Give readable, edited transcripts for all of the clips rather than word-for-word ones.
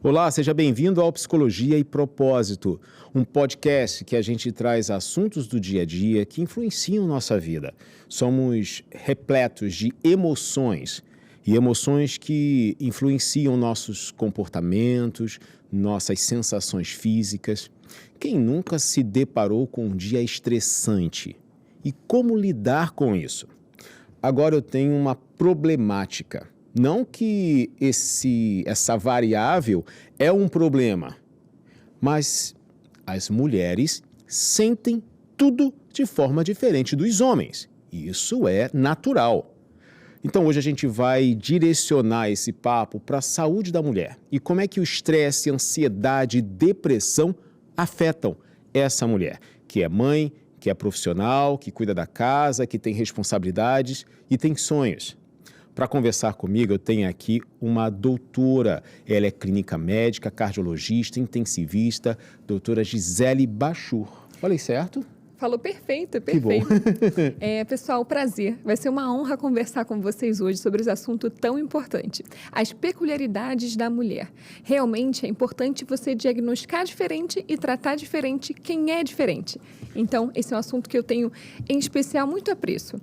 Olá, seja bem-vindo ao Psicologia e Propósito, um podcast que a gente traz assuntos do dia a dia que influenciam nossa vida. Somos repletos de emoções e emoções que influenciam nossos comportamentos, nossas sensações físicas. Quem nunca se deparou com um dia estressante? E como lidar com isso? Agora eu tenho uma problemática. Não que essa variável é um problema, mas as mulheres sentem tudo de forma diferente dos homens. Isso é natural. Então hoje a gente vai direcionar esse papo para a saúde da mulher e como é que o estresse, ansiedade e depressão afetam essa mulher, que é mãe, que é profissional, que cuida da casa, que tem responsabilidades e tem sonhos. Para conversar comigo, eu tenho aqui uma doutora. Ela é clínica médica, cardiologista, intensivista, doutora Gisele Bachur. Falei certo? Falou perfeito, Que bom. Pessoal, prazer. Vai ser uma honra conversar com vocês hoje sobre esse assunto tão importante. As peculiaridades da mulher. Realmente é importante você diagnosticar diferente e tratar diferente quem é diferente. Então, esse é um assunto que eu tenho, em especial, muito apreço.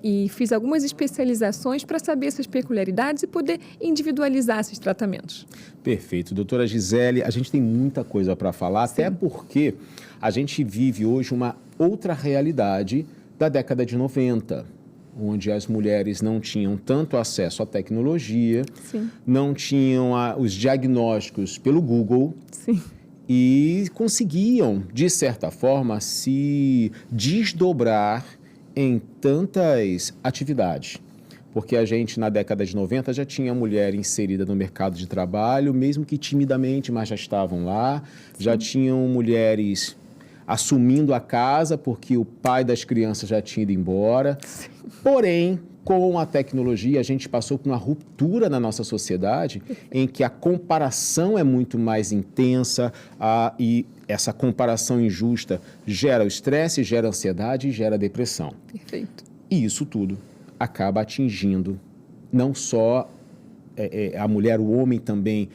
E fiz algumas especializações para saber essas peculiaridades e poder individualizar esses tratamentos. Perfeito. Doutora Gisele, a gente tem muita coisa para falar, até porque a gente vive hoje uma outra realidade da década de 90, onde as mulheres não tinham tanto acesso à tecnologia, Sim. não tinham os diagnósticos pelo Google. Sim. E conseguiam, de certa forma, se desdobrar em tantas atividades. Porque a gente, na década de 90, já tinha mulher inserida no mercado de trabalho, mesmo que timidamente, mas já estavam lá. Sim. Já tinham mulheres assumindo a casa, porque o pai das crianças já tinha ido embora. Sim. Porém, com a tecnologia, a gente passou por uma ruptura na nossa sociedade em que a comparação é muito mais intensa e essa comparação injusta gera o estresse, gera ansiedade e gera depressão. Perfeito. E isso tudo acaba atingindo não só a mulher, o homem também.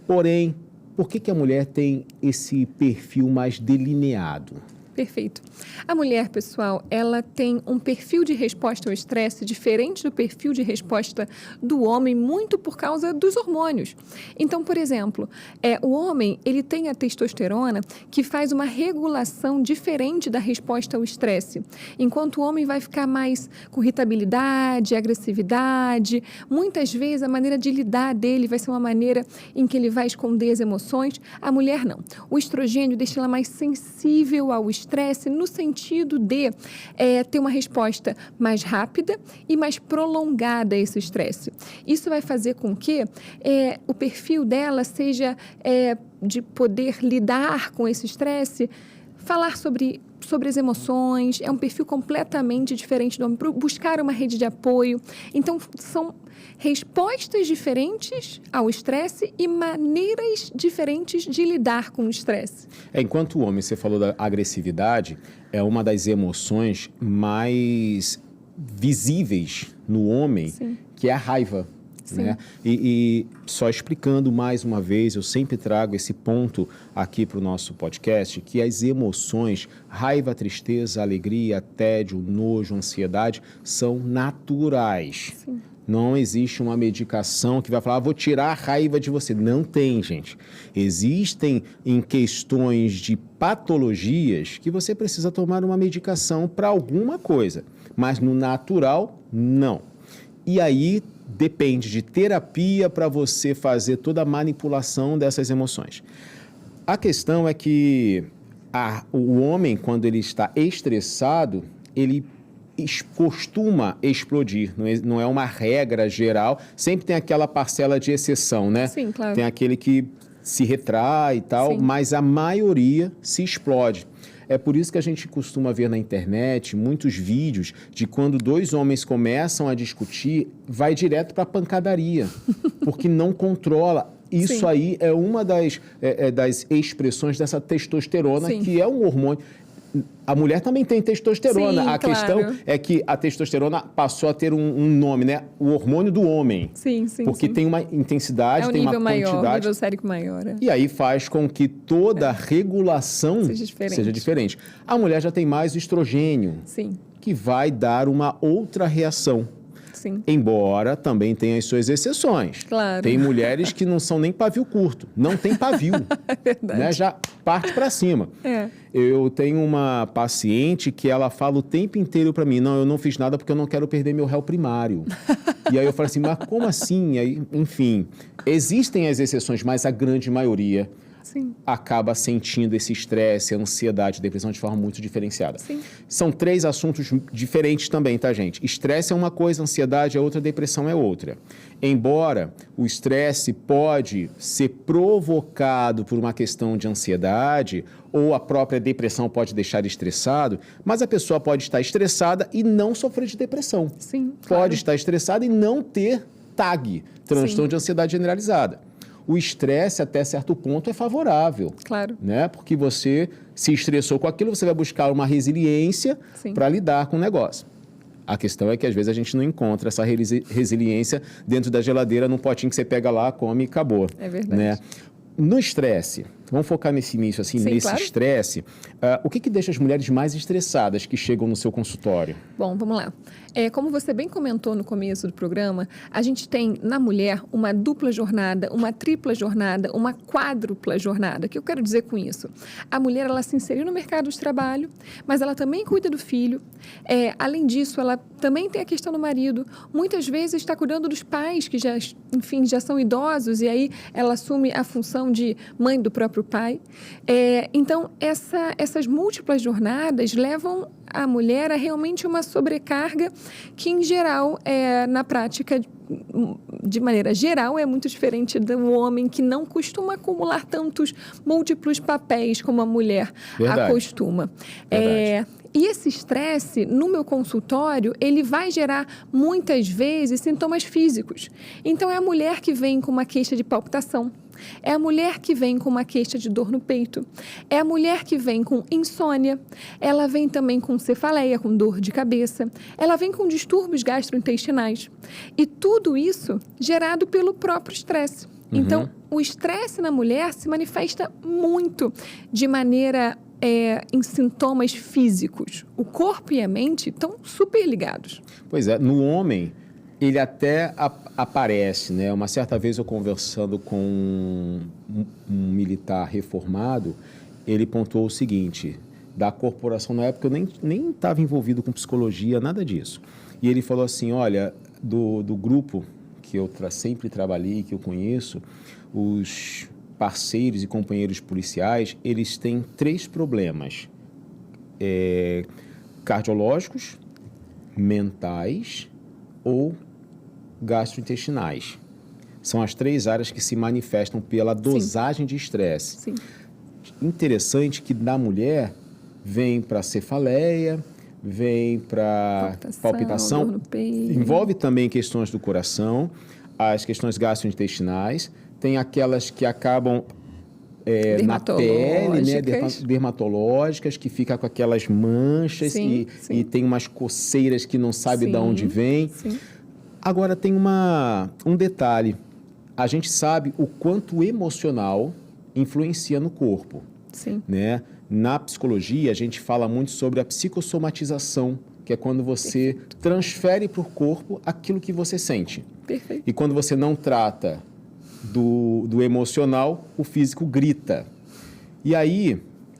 Porém, por que a mulher tem esse perfil mais delineado? Perfeito. A mulher, pessoal, ela tem um perfil de resposta ao estresse diferente do perfil de resposta do homem, muito por causa dos hormônios. Então, por exemplo, o homem, ele tem a testosterona que faz uma regulação diferente da resposta ao estresse, enquanto o homem vai ficar mais com irritabilidade, agressividade. Muitas vezes, a maneira de lidar dele vai ser uma maneira em que ele vai esconder as emoções. A mulher, não. O estrogênio deixa ela mais sensível ao estresse no sentido de ter uma resposta mais rápida e mais prolongada a esse estresse. Isso vai fazer com que o perfil dela seja de poder lidar com esse estresse, falar sobre as emoções, é um perfil completamente diferente do homem, buscar uma rede de apoio. Então, são respostas diferentes ao estresse e maneiras diferentes de lidar com o estresse. Enquanto o homem, você falou da agressividade, é uma das emoções mais visíveis no homem, sim, que é a raiva. Né? E só explicando mais uma vez, eu sempre trago esse ponto aqui para o nosso podcast, que as emoções, raiva, tristeza, alegria, tédio, nojo, ansiedade, são naturais. Sim. Não existe uma medicação que vai falar, vou tirar a raiva de você. Não tem, gente. Existem em questões de patologias que você precisa tomar uma medicação para alguma coisa, mas no natural, não. E aí depende de terapia para você fazer toda a manipulação dessas emoções. A questão é que o homem, quando ele está estressado, ele costuma explodir, não é uma regra geral, sempre tem aquela parcela de exceção, né? Sim, claro. Tem aquele que se retrai e tal, sim, mas a maioria se explode. É por isso que a gente costuma ver na internet muitos vídeos de quando dois homens começam a discutir, vai direto para a pancadaria, porque não controla. Isso, sim, aí é uma das expressões dessa testosterona, sim, que é um hormônio. a mulher também tem testosterona. Sim, a questão claro. é que a testosterona passou a ter um nome, né? O hormônio do homem. Sim, sim, Porque sim. tem uma intensidade, É um tem uma nível maior, um quantidade. nível sérico maior. E aí faz com que toda a regulação Seja diferente. A mulher já tem mais o estrogênio, Sim, que vai dar uma outra reação. sim. Embora também tenha as suas exceções. Claro. Tem mulheres que não são nem pavio curto, não tem pavio. É verdade. Né? Já parte para cima. É. Eu tenho uma paciente que ela fala o tempo inteiro para mim, não, eu não fiz nada porque eu não quero perder meu réu primário. E aí eu falo assim, mas como assim? Aí, enfim, existem as exceções, mas a grande maioria Sim. acaba sentindo esse estresse, ansiedade, depressão de forma muito diferenciada. Sim. São 3 assuntos diferentes também, tá, gente? Estresse é uma coisa, ansiedade é outra, depressão é outra. Embora o estresse pode ser provocado por uma questão de ansiedade ou a própria depressão pode deixar estressado, mas a pessoa pode estar estressada e não sofrer de depressão. Sim, Pode claro. estar estressada e não ter TAG, transtorno de ansiedade generalizada. O estresse, até certo ponto, é favorável. Claro. Né? Porque você se estressou com aquilo, você vai buscar uma resiliência Sim. para lidar com o negócio. A questão é que, às vezes, a gente não encontra essa resiliência dentro da geladeira, num potinho que você pega lá, come e acabou. É verdade. Né? No estresse, vamos focar nesse início, assim, Sim, nesse claro. estresse. O que deixa as mulheres mais estressadas que chegam no seu consultório? Bom, vamos lá. Como você bem comentou no começo do programa, a gente tem na mulher uma dupla jornada, uma tripla jornada, uma quádrupla jornada. O que eu quero dizer com isso? A mulher, ela se inseriu no mercado de trabalho, mas ela também cuida do filho. Além disso, ela também tem a questão do marido. Muitas vezes está cuidando dos pais que já, enfim, já são idosos e aí ela assume a função de mãe do próprio pai. Então, essas múltiplas jornadas levam a mulher a realmente uma sobrecarga que, em geral, na prática, de maneira geral, é muito diferente do homem que não costuma acumular tantos múltiplos papéis como a mulher acostuma. E esse estresse, no meu consultório, ele vai gerar, muitas vezes, sintomas físicos. Então, é a mulher que vem com uma queixa de palpitação. É a mulher que vem com uma queixa de dor no peito. É a mulher que vem com insônia. Ela vem também com cefaleia, com dor de cabeça. Ela vem com distúrbios gastrointestinais. E tudo isso gerado pelo próprio estresse. Então, o estresse na mulher se manifesta muito de maneira em sintomas físicos. O corpo e a mente estão super ligados. Pois é, no homem, ele até aparece, né? Uma certa vez eu conversando com um militar reformado, ele pontuou o seguinte, da corporação, na época eu nem estava envolvido com psicologia, nada disso. E ele falou assim, olha, do grupo que eu sempre trabalhei, que eu conheço, os parceiros e companheiros policiais, eles têm 3 problemas, cardiológicos, mentais ou gastrointestinais. São as 3 áreas que se manifestam pela dosagem de estresse. Sim. Interessante que da mulher vem para cefaleia, vem para palpitação, dor no peito. Envolve também questões do coração, as questões gastrointestinais, tem aquelas que acabam na pele, né, dermatológicas, que fica com aquelas manchas e tem umas coceiras que não sabe de onde vem. Sim. Agora, tem um detalhe. A gente sabe o quanto o emocional influencia no corpo. Sim. Né? Na psicologia, a gente fala muito sobre a psicossomatização, que é quando você transfere para o corpo aquilo que você sente. Perfeito. E quando você não trata do emocional, o físico grita. E aí,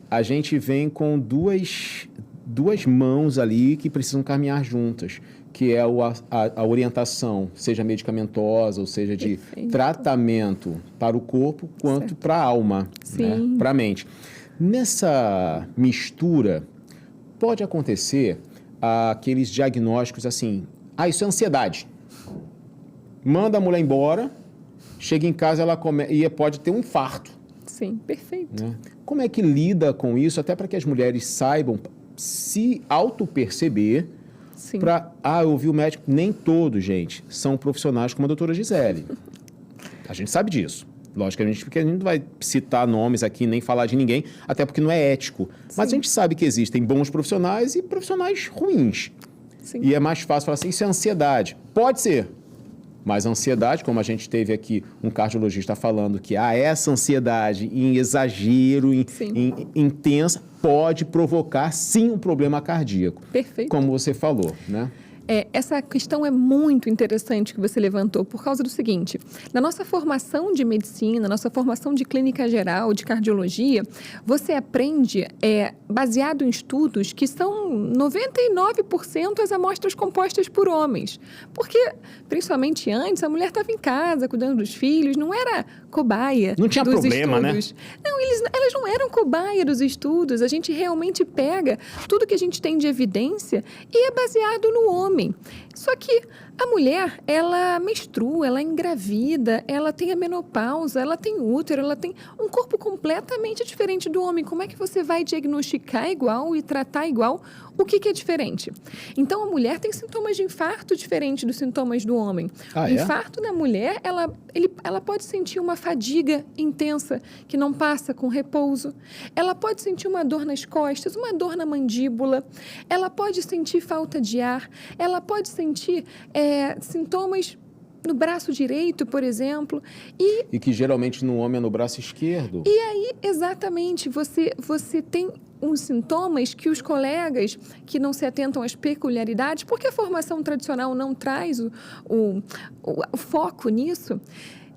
a gente vem com duas mãos ali que precisam caminhar juntas, que é a orientação, seja medicamentosa, ou seja, de tratamento para o corpo, quanto para a alma, né? Para a mente. Nessa mistura, pode acontecer aqueles diagnósticos assim, isso é ansiedade. Manda a mulher embora, chega em casa e pode ter um infarto. Sim, perfeito. Né? Como é que lida com isso, até para que as mulheres saibam se auto-perceber para... eu vi o médico. Nem todos, gente, são profissionais como a doutora Gisele. A gente sabe disso. logicamente, porque a gente não vai citar nomes aqui, nem falar de ninguém, até porque não é ético. Sim. Mas a gente sabe que existem bons profissionais e profissionais ruins. Sim. E é mais fácil falar assim, isso é ansiedade. Pode ser. Mas a ansiedade, como a gente teve aqui um cardiologista falando que essa ansiedade em exagero, intensa, pode provocar, sim, um problema cardíaco. Perfeito. Como você falou, né? Essa questão é muito interessante que você levantou por causa do seguinte, na nossa formação de medicina, nossa formação de clínica geral, de cardiologia, você aprende, baseado em estudos, que são 99% as amostras compostas por homens. Porque, principalmente antes, a mulher estava em casa, cuidando dos filhos, não era cobaia não tinha dos problema, estudos. Não, elas não eram cobaia dos estudos. A gente realmente pega tudo que a gente tem de evidência e é baseado no homem. Só que a mulher, ela menstrua, ela engravida, ela tem a menopausa, ela tem útero, ela tem um corpo completamente diferente do homem. Como é que você vai diagnosticar igual e tratar igual? O que é diferente? Então, a mulher tem sintomas de infarto diferentes dos sintomas do homem. O infarto da mulher, ela pode sentir uma fadiga intensa que não passa com repouso. Ela pode sentir uma dor nas costas, uma dor na mandíbula. Ela pode sentir falta de ar. Ela pode sentir sintomas no braço direito, por exemplo. E que geralmente no homem é no braço esquerdo. E aí, exatamente, você tem uns sintomas que os colegas que não se atentam às peculiaridades, porque a formação tradicional não traz o foco nisso,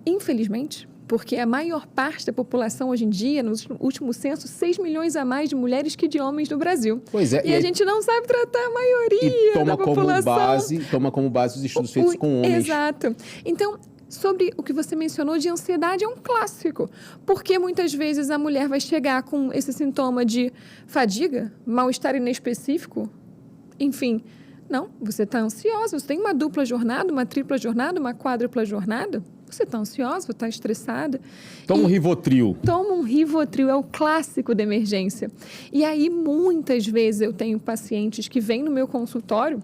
infelizmente, porque a maior parte da população hoje em dia, no último censo, 6 milhões a mais de mulheres que de homens no Brasil. Pois é. E a gente não sabe tratar a maioria da população. Toma como base os estudos feitos com homens. Exato. Então, sobre o que você mencionou de ansiedade, é um clássico. Porque muitas vezes a mulher vai chegar com esse sintoma de fadiga, mal-estar inespecífico, enfim. Não, você está ansiosa, você tem uma dupla jornada, uma tripla jornada, uma quádrupla jornada. Você está ansiosa, está estressada. Toma um Rivotril. Toma um Rivotril, é o clássico da emergência. E aí, muitas vezes, eu tenho pacientes que vêm no meu consultório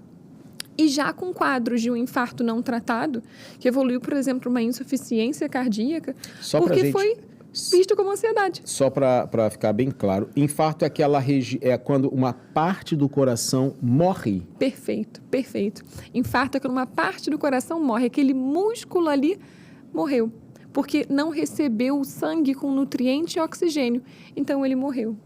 e já com quadros de um infarto não tratado, que evoluiu, por exemplo, uma insuficiência cardíaca, porque foi visto como ansiedade. Só para ficar bem claro, infarto é quando uma parte do coração morre. Perfeito, perfeito. Infarto é quando uma parte do coração morre, aquele músculo ali morreu, porque não recebeu o sangue com nutriente e oxigênio, então ele morreu.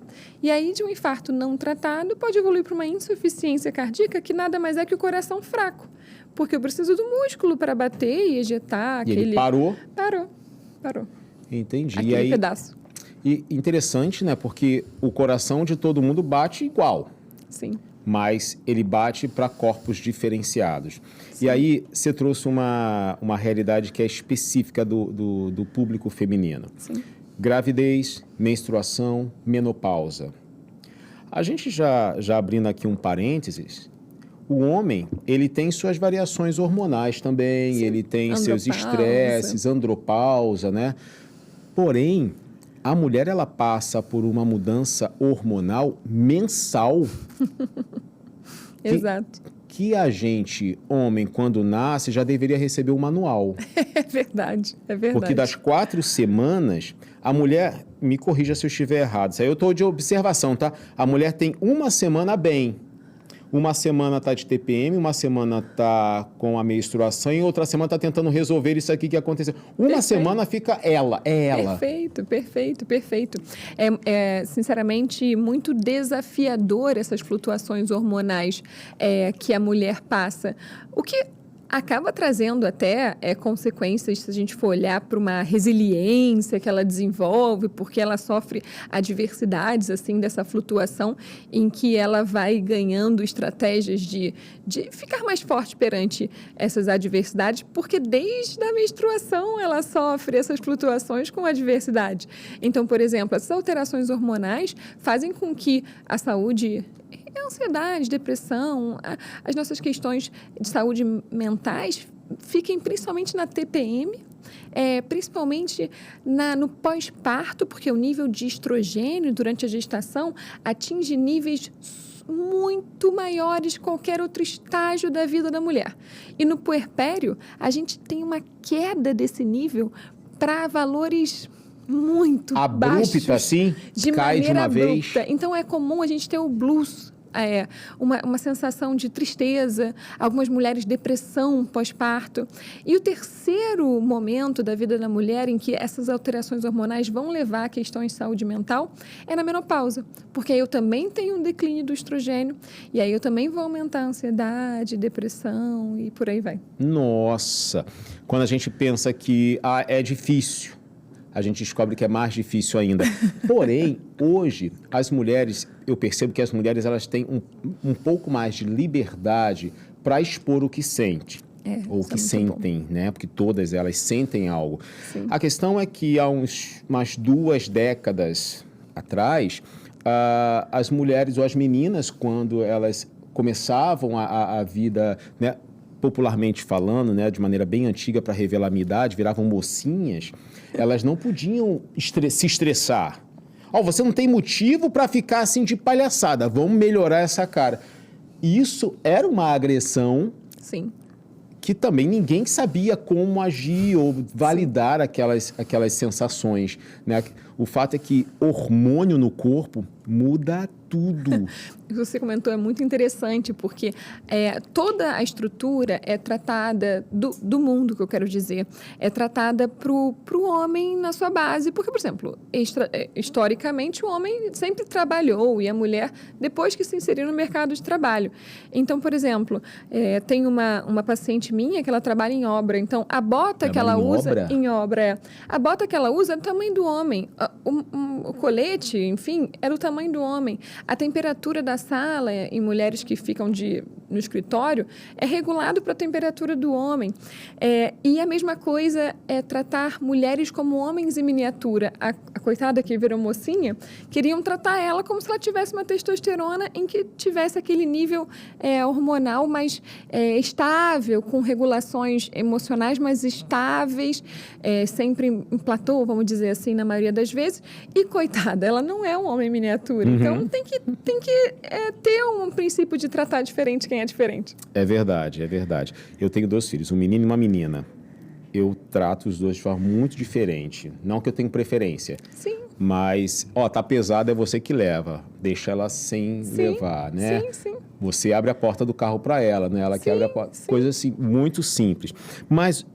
E aí, de um infarto não tratado, pode evoluir para uma insuficiência cardíaca, que nada mais é que o coração fraco, porque eu preciso do músculo para bater e ejetar. E ele parou? Parou. Entendi. Aquele e aí, pedaço. E interessante, né? Porque o coração de todo mundo bate igual. Sim. Mas ele bate para corpos diferenciados. Sim. E aí, você trouxe uma realidade que é específica do público feminino. Sim. Gravidez, menstruação, menopausa. A gente já abrindo aqui um parênteses, o homem, ele tem suas variações hormonais também, Sim. Ele tem seus Andropausa. estresses, andropausa, né? Porém, a mulher, ela passa por uma mudança hormonal mensal. Exato. Que a gente, homem, quando nasce, já deveria receber o manual. É verdade. Porque das 4 semanas, a mulher, me corrija se eu estiver errado, isso aí eu estou de observação, tá? A mulher tem uma semana bem. Uma semana está de TPM, uma semana está com a menstruação e outra semana está tentando resolver isso aqui que aconteceu. Uma semana fica ela. Perfeito. É sinceramente, muito desafiador essas flutuações hormonais que a mulher passa. O que acaba trazendo até consequências, se a gente for olhar para uma resiliência que ela desenvolve, porque ela sofre adversidades assim dessa flutuação, em que ela vai ganhando estratégias de ficar mais forte perante essas adversidades, porque desde a menstruação ela sofre essas flutuações com adversidade. Então, por exemplo, essas alterações hormonais fazem com que a saúde, ansiedade, depressão, as nossas questões de saúde mentais fiquem principalmente na TPM, principalmente no pós-parto, porque o nível de estrogênio durante a gestação atinge níveis muito maiores que qualquer outro estágio da vida da mulher. E no puerpério, a gente tem uma queda desse nível para valores muito Abrupta, baixos. assim? De Cai de maneira uma abrupta. vez? Então, é comum a gente ter o blues, uma sensação de tristeza, algumas mulheres depressão pós-parto. E o terceiro momento da vida da mulher em que essas alterações hormonais vão levar a questões de saúde mental é na menopausa, porque aí eu também tenho um declínio do estrogênio e aí eu também vou aumentar a ansiedade, depressão e por aí vai. Nossa! Quando a gente pensa que é difícil, a gente descobre que é mais difícil ainda. Porém, hoje, as mulheres, eu percebo que as mulheres elas têm um pouco mais de liberdade para expor o que sente. Ou o que sentem, né? Porque todas elas sentem algo. Sim. A questão é que há umas 2 décadas atrás, as mulheres ou as meninas, quando elas começavam a vida, né, popularmente falando, né, de maneira bem antiga para revelar a minha idade, viravam mocinhas, elas não podiam se estressar. Você não tem motivo para ficar assim de palhaçada, vamos melhorar essa cara. Isso era uma agressão. Sim. Que também ninguém sabia como agir ou validar aquelas sensações, né? O fato é que hormônio no corpo muda tudo. O que você comentou é muito interessante, porque toda a estrutura é tratada, do mundo, que eu quero dizer, é tratada para o homem na sua base. Porque, por exemplo, historicamente, o homem sempre trabalhou e a mulher, depois que se inseriu no mercado de trabalho. Então, por exemplo, tem uma paciente minha que ela trabalha em obra. Então, a bota que ela usa... Em obra, a bota que ela usa é do tamanho do homem. O colete, enfim, é do tamanho do homem. A temperatura da sala, em mulheres que ficam no escritório, é regulado para a temperatura do homem. E a mesma coisa é tratar mulheres como homens em miniatura. A coitada que virou mocinha, queriam tratar ela como se ela tivesse uma testosterona em que tivesse aquele nível hormonal mais estável, com regulações emocionais mais estáveis, sempre em platô, vamos dizer assim, na maioria das vezes. E, coitada, ela não é um homem miniatura. Uhum. Então, tem que ter um princípio de tratar diferente quem é diferente. É verdade, é verdade. Eu tenho 2 filhos, um menino e uma menina. Eu trato os dois de forma muito diferente. Não que eu tenha preferência. Sim. Mas, tá pesado, é você que leva. Deixa ela sem levar, né? Sim, sim. Você abre a porta do carro para ela, né? Ela que abre a porta. Sim. Coisa assim, muito simples. Mas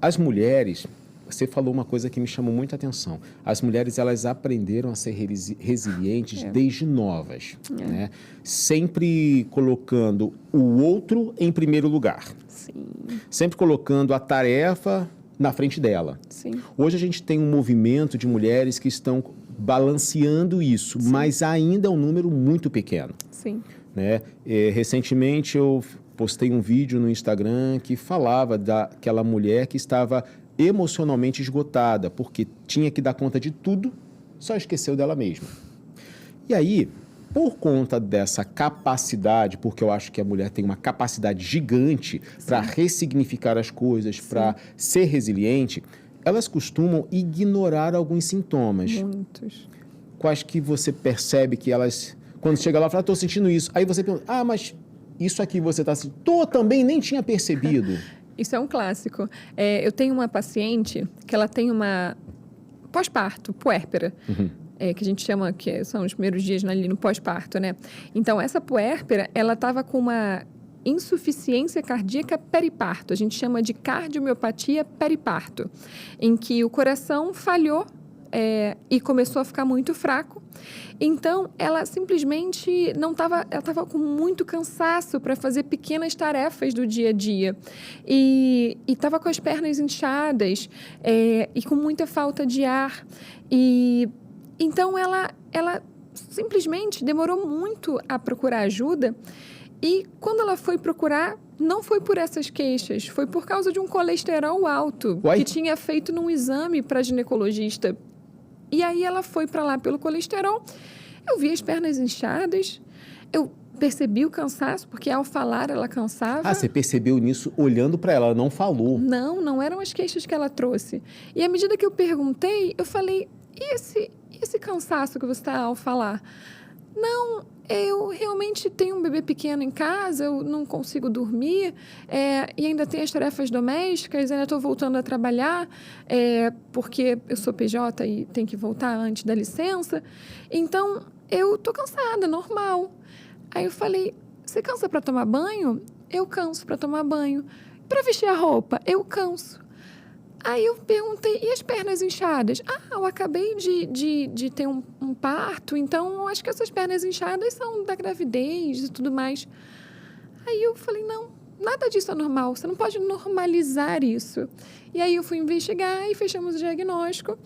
as mulheres... Você falou uma coisa que me chamou muita atenção. As mulheres, elas aprenderam a ser resilientes desde novas, né? Sempre colocando o outro em primeiro lugar. Sim. Sempre colocando a tarefa na frente dela. Sim. Hoje a gente tem um movimento de mulheres que estão balanceando isso, mas ainda é um número muito pequeno. Sim. Né? Recentemente eu postei um vídeo no Instagram que falava daquela mulher que estava emocionalmente esgotada, porque tinha que dar conta de tudo, só esqueceu dela mesma. E aí, por conta dessa capacidade, porque eu acho que a mulher tem uma capacidade gigante para ressignificar as coisas, para ser resiliente, elas costumam ignorar alguns sintomas. Muitos. Quais que você percebe que elas... Quando chega lá e fala, estou sentindo isso. Aí você pergunta, mas isso aqui você está sentindo? Tô também, nem tinha percebido. Isso é um clássico. Eu tenho uma paciente que ela tem uma pós-parto, puérpera, que a gente chama, que são os primeiros dias ali no pós-parto, né? Então, essa puérpera, ela estava com uma insuficiência cardíaca periparto. A gente chama de cardiomiopatia periparto, em que o coração falhou e começou a ficar muito fraco. Então, ela simplesmente não estava... Ela estava com muito cansaço para fazer pequenas tarefas do dia a dia. E estava com as pernas inchadas e com muita falta de ar. Então, ela simplesmente demorou muito a procurar ajuda. E quando ela foi procurar, não foi por essas queixas. Foi por causa de um colesterol alto que tinha feito num exame para ginecologista. E aí ela foi para lá pelo colesterol. Eu vi as pernas inchadas, eu percebi o cansaço, porque ao falar ela cansava. Você percebeu nisso olhando para ela, ela não falou. Não eram as queixas que ela trouxe. E à medida que eu perguntei, eu falei, e esse cansaço que você está ao falar? Não, eu realmente tenho um bebê pequeno em casa, eu não consigo dormir, e ainda tenho as tarefas domésticas, ainda estou voltando a trabalhar, porque eu sou PJ e tenho que voltar antes da licença. Então, eu estou cansada, normal. Aí eu falei, você cansa para tomar banho? Eu canso para tomar banho. Para vestir a roupa? Eu canso. Aí eu perguntei, e as pernas inchadas? Eu acabei de ter um parto, então acho que essas pernas inchadas são da gravidez e tudo mais. Aí eu falei, não, nada disso é normal, você não pode normalizar isso. E aí eu fui investigar e fechamos o diagnóstico.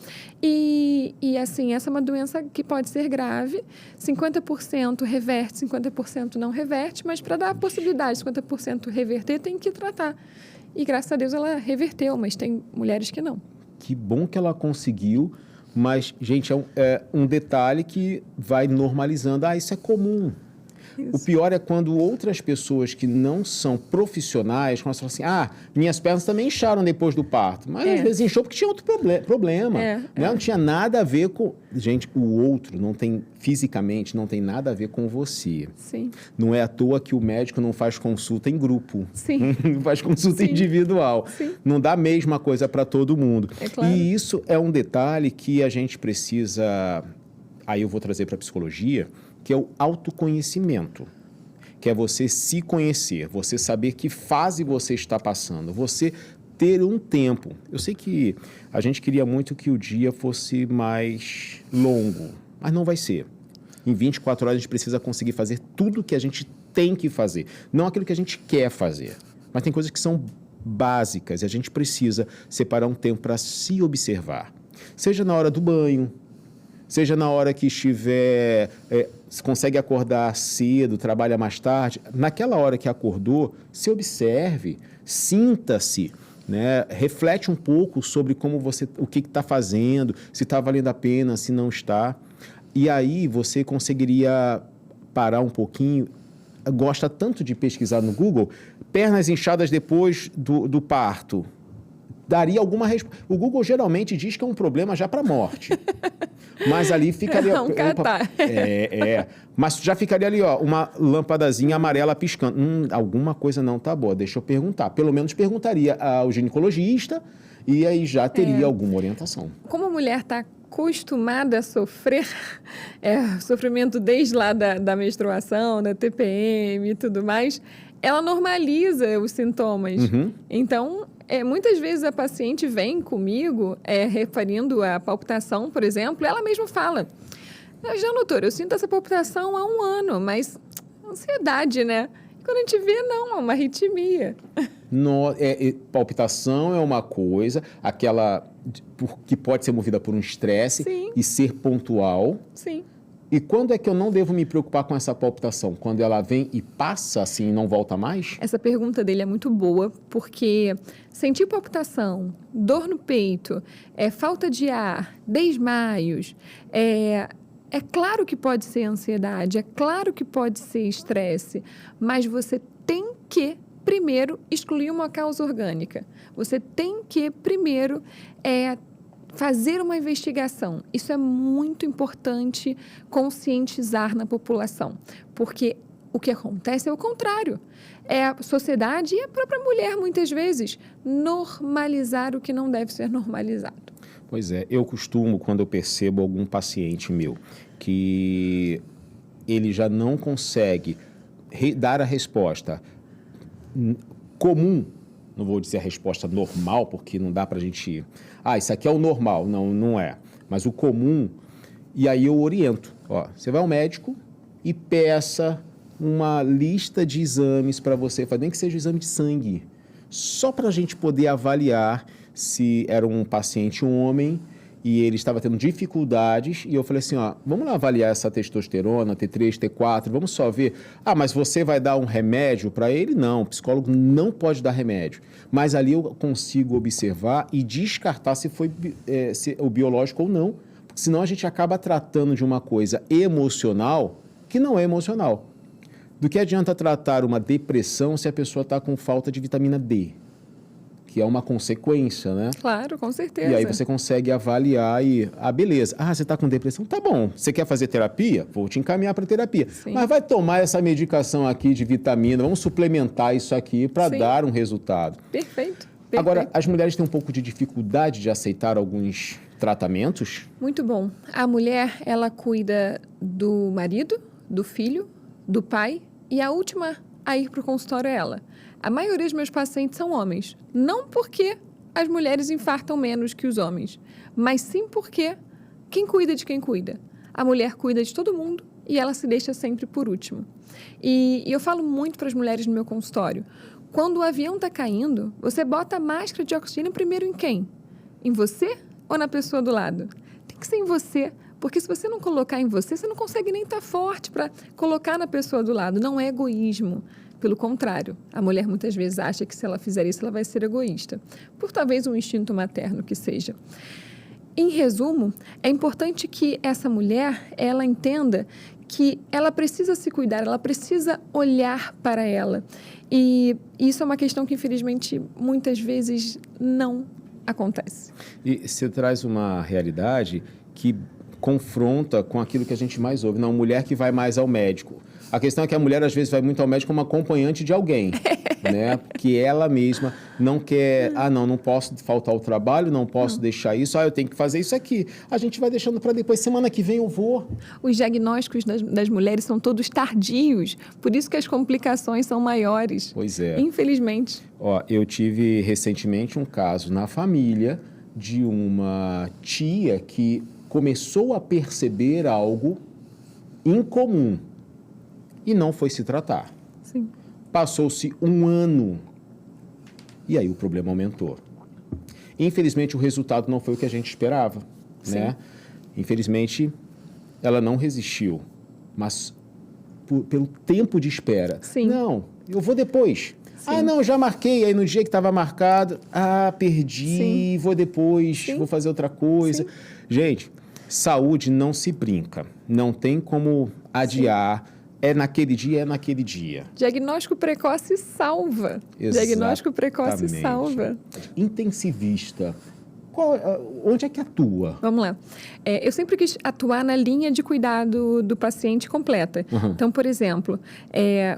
E assim, essa é uma doença que pode ser grave, 50% reverte, 50% não reverte, mas para dar a possibilidade de 50% reverter, tem que tratar. E, graças a Deus, ela reverteu, mas tem mulheres que não. Que bom que ela conseguiu, mas, gente, é um detalhe que vai normalizando. Isso é comum. Isso. O pior é quando outras pessoas que não são profissionais começam a falar assim, minhas pernas também incharam depois do parto. Mas, às vezes, inchou porque tinha outro problema. Não tinha nada a ver com... Gente, o outro fisicamente não tem nada a ver com você. Sim. Não é à toa que o médico não faz consulta em grupo. Sim. Não faz consulta individual. Sim. Não dá a mesma coisa para todo mundo. É claro. E isso é um detalhe que a gente precisa... Aí eu vou trazer para a psicologia, que é o autoconhecimento, que é você se conhecer, você saber que fase você está passando, você ter um tempo. Eu sei que a gente queria muito que o dia fosse mais longo, mas não vai ser. Em 24 horas a gente precisa conseguir fazer tudo que a gente tem que fazer, não aquilo que a gente quer fazer. Mas tem coisas que são básicas e a gente precisa separar um tempo para se observar. Seja na hora do banho, seja na hora que estiver, se consegue acordar cedo, trabalha mais tarde, naquela hora que acordou, se observe, sinta-se, né? Reflete um pouco sobre o que está fazendo, se está valendo a pena, se não está. E aí você conseguiria parar um pouquinho. Gosta tanto de pesquisar no Google, pernas inchadas depois do parto. Daria alguma resposta. O Google geralmente diz que é um problema já para a morte. Mas ali ficaria... Mas já ficaria ali, uma lâmpadazinha amarela piscando. Alguma coisa não está boa, deixa eu perguntar. Pelo menos perguntaria ao ginecologista e aí já teria alguma orientação. Como a mulher está acostumada a sofrer sofrimento desde lá da menstruação, da TPM e tudo mais, ela normaliza os sintomas. Uhum. Então... muitas vezes a paciente vem comigo, referindo a palpitação, por exemplo, ela mesma fala, já doutora, eu sinto essa palpitação há 1 ano, mas ansiedade, né? Quando a gente vê, não, é uma arritmia. Palpitação é uma coisa, aquela que pode ser movida por um estresse e ser pontual. Sim. E quando é que eu não devo me preocupar com essa palpitação? Quando ela vem e passa assim e não volta mais? Essa pergunta dele é muito boa, porque sentir palpitação, dor no peito, falta de ar, desmaios, é claro que pode ser ansiedade, é claro que pode ser estresse, mas você tem que primeiro excluir uma causa orgânica. Você tem que primeiro fazer uma investigação. Isso é muito importante conscientizar na população, porque o que acontece é o contrário. É a sociedade e a própria mulher, muitas vezes, normalizar o que não deve ser normalizado. Pois é, eu costumo, quando eu percebo algum paciente meu, que ele já não consegue dar a resposta comum, não vou dizer a resposta normal, porque não dá para a gente... isso aqui é o normal. Não, não é. Mas o comum, e aí eu oriento. Você vai ao médico e peça uma lista de exames para você, nem que seja o exame de sangue, só para a gente poder avaliar se era um paciente homem e ele estava tendo dificuldades, e eu falei assim, vamos lá avaliar essa testosterona, T3, T4, vamos só ver. Mas você vai dar um remédio para ele? Não, o psicólogo não pode dar remédio. Mas ali eu consigo observar e descartar se foi se o biológico ou não, porque senão a gente acaba tratando de uma coisa emocional que não é emocional. Do que adianta tratar uma depressão se a pessoa está com falta de vitamina D? que é uma consequência, né? Claro, com certeza. E aí você consegue avaliar e, beleza, você está com depressão? Tá bom, você quer fazer terapia? Vou te encaminhar para terapia. Sim. Mas vai tomar essa medicação aqui de vitamina, vamos suplementar isso aqui para Sim. dar um resultado. Perfeito. Agora, as mulheres têm um pouco de dificuldade de aceitar alguns tratamentos? Muito bom. A mulher, ela cuida do marido, do filho, do pai e a última a ir para o consultório é ela. A maioria dos meus pacientes são homens. Não porque as mulheres infartam menos que os homens, mas sim porque quem cuida de quem cuida? A mulher cuida de todo mundo e ela se deixa sempre por último. E eu falo muito para as mulheres no meu consultório. Quando o avião está caindo, você bota a máscara de oxigênio primeiro em quem? Em você ou na pessoa do lado? Tem que ser em você, porque se você não colocar em você, você não consegue nem estar forte para colocar na pessoa do lado. Não é egoísmo. Pelo contrário, a mulher muitas vezes acha que se ela fizer isso, ela vai ser egoísta. Por talvez um instinto materno que seja. Em resumo, é importante que essa mulher, ela entenda que ela precisa se cuidar, ela precisa olhar para ela. E isso é uma questão que, infelizmente, muitas vezes não acontece. E você traz uma realidade que confronta com aquilo que a gente mais ouve. Não, mulher que vai mais ao médico. A questão é que a mulher, às vezes, vai muito ao médico como acompanhante de alguém, né? Que ela mesma não quer... não posso faltar ao trabalho, não posso deixar isso. Eu tenho que fazer isso aqui. A gente vai deixando para depois. Semana que vem eu vou. Os diagnósticos das mulheres são todos tardios. Por isso que as complicações são maiores. Pois é. Infelizmente. Eu tive recentemente um caso na família de uma tia que começou a perceber algo incomum e não foi se tratar. Sim. Passou-se um ano e aí o problema aumentou. Infelizmente, o resultado não foi o que a gente esperava, né? Infelizmente, ela não resistiu, mas pelo tempo de espera. Sim. Não, eu vou depois. Sim. Não, já marquei. Aí no dia que estava marcado, perdi, Sim. vou depois, Sim. vou fazer outra coisa. Sim. Gente, saúde não se brinca. Não tem como adiar. Sim. É naquele dia. Diagnóstico precoce salva. Exatamente. Diagnóstico precoce salva. Intensivista. Onde é que atua? Vamos lá. Eu sempre quis atuar na linha de cuidado do paciente completa. Uhum. Então, por exemplo,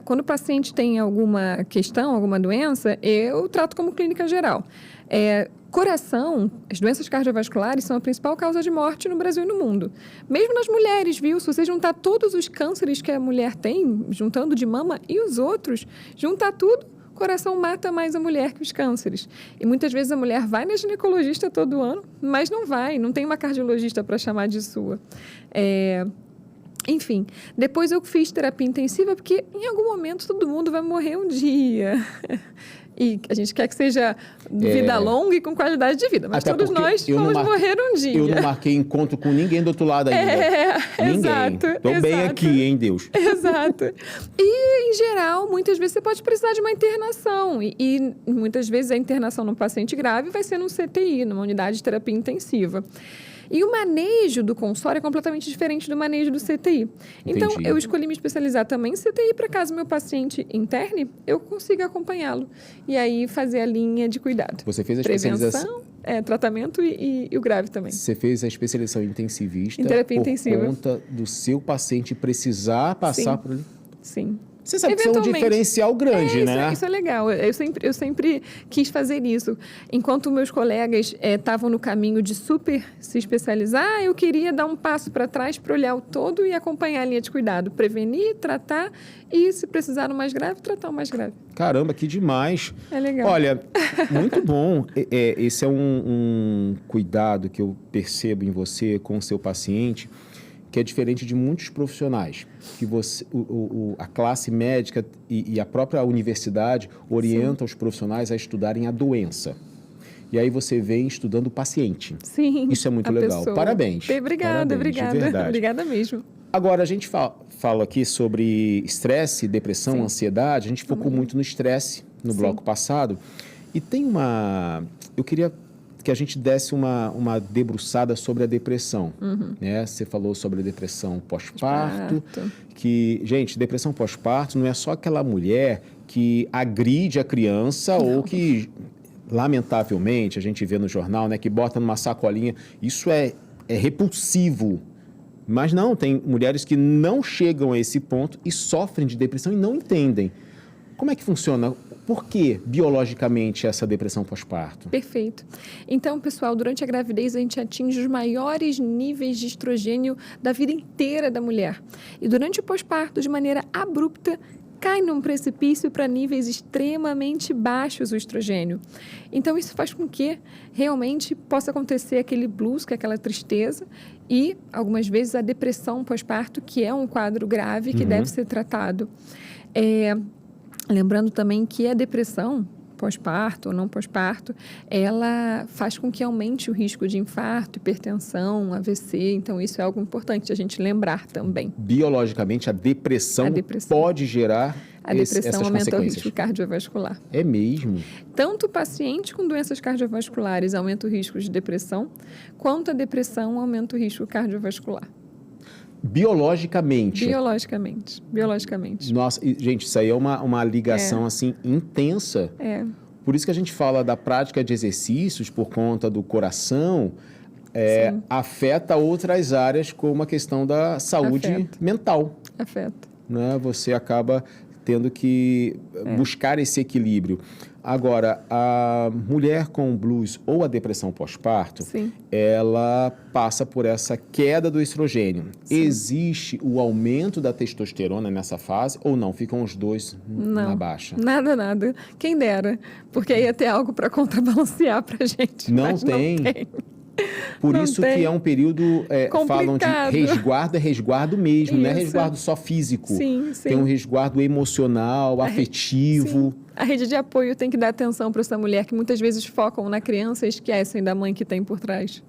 quando o paciente tem alguma questão, alguma doença, eu trato como clínica geral. Coração, as doenças cardiovasculares são a principal causa de morte no Brasil e no mundo. Mesmo nas mulheres, viu? Se você juntar todos os cânceres que a mulher tem, juntando de mama e os outros, juntar tudo, o coração mata mais a mulher que os cânceres. E muitas vezes a mulher vai na ginecologista todo ano, mas não tem uma cardiologista para chamar de sua. Enfim, depois eu fiz terapia intensiva porque em algum momento todo mundo vai morrer um dia. E a gente quer que seja vida longa e com qualidade de vida. Mas todos nós vamos morrer um dia. Eu não marquei encontro com ninguém do outro lado ainda. Ninguém. Exato. Estou bem aqui, hein, Deus? Exato. E, em geral, muitas vezes você pode precisar de uma internação. E muitas vezes a internação num paciente grave vai ser num CTI, numa unidade de terapia intensiva. E o manejo do consultório é completamente diferente do manejo do CTI. Então, Entendi. eu escolhi me especializar também em CTI para caso meu paciente interne, eu consiga acompanhá-lo. E aí, fazer a linha de cuidado. Você fez a especialização... Prevenção, tratamento e o grave também. Você fez a especialização intensivista em terapia por intensiva. conta do seu paciente precisar passar por ali? Sim. Você sabe que isso é um diferencial grande, né? Isso é legal. Eu sempre quis fazer isso. Enquanto meus colegas estavam no caminho de super se especializar, eu queria dar um passo para trás para olhar o todo e acompanhar a linha de cuidado. Prevenir, tratar e, se precisar o mais grave, tratar o mais grave. Caramba, que demais. É legal. Olha, muito bom. Esse é um cuidado que eu percebo em você com o seu paciente, que é diferente de muitos profissionais, que a classe médica e a própria universidade orientam os profissionais a estudarem a doença. E aí você vem estudando o paciente. Sim. Isso é muito legal. Pessoa. Parabéns. Obrigada. De verdade. Obrigada mesmo. Agora, a gente fala aqui sobre estresse, depressão, ansiedade. A gente focou muito no estresse no bloco passado. E tem eu queria que a gente desse uma debruçada sobre a depressão. Né? Você falou sobre a depressão pós-parto, que, gente, depressão pós-parto não é só aquela mulher que agride a criança ou que lamentavelmente, a gente vê no jornal, né, que bota numa sacolinha. Isso é repulsivo. Mas não, tem mulheres que não chegam a esse ponto e sofrem de depressão e não entendem. Como é que funciona? Por que, biologicamente, essa depressão pós-parto? Perfeito. Então, pessoal, durante a gravidez, a gente atinge os maiores níveis de estrogênio da vida inteira da mulher. E durante o pós-parto, de maneira abrupta, cai num precipício para níveis extremamente baixos o estrogênio. Então, isso faz com que realmente possa acontecer aquele blues, que é aquela tristeza, e, algumas vezes, a depressão pós-parto, que é um quadro grave que deve ser tratado. Lembrando também que a depressão pós-parto ou não pós-parto, ela faz com que aumente o risco de infarto, hipertensão, AVC. Então, isso é algo importante a gente lembrar também. Biologicamente, a depressão pode gerar a depressão essas aumenta o risco consequências. cardiovascular. É mesmo? Tanto o paciente com doenças cardiovasculares aumenta o risco de depressão, quanto a depressão aumenta o risco cardiovascular. Biologicamente. Biologicamente. Nossa, gente, isso aí é uma ligação assim intensa. Por isso que a gente fala da prática de exercícios por conta do coração, afeta outras áreas, como a questão da saúde mental. Afeta. Né? Você acaba tendo que buscar esse equilíbrio. Agora, a mulher com blues ou a depressão pós-parto, ela passa por essa queda do estrogênio. Existe o aumento da testosterona nessa fase ou não? Ficam os dois na baixa? Nada. Quem dera, porque aí ia ter algo para contrabalancear para a gente. Não tem. Por isso que é um período, falam de resguardo, é resguardo mesmo, não é resguardo só físico. Sim. Tem um resguardo emocional, afetivo. A rede de apoio tem que dar atenção para essa mulher, que muitas vezes focam na criança e esquecem da mãe que tem por trás.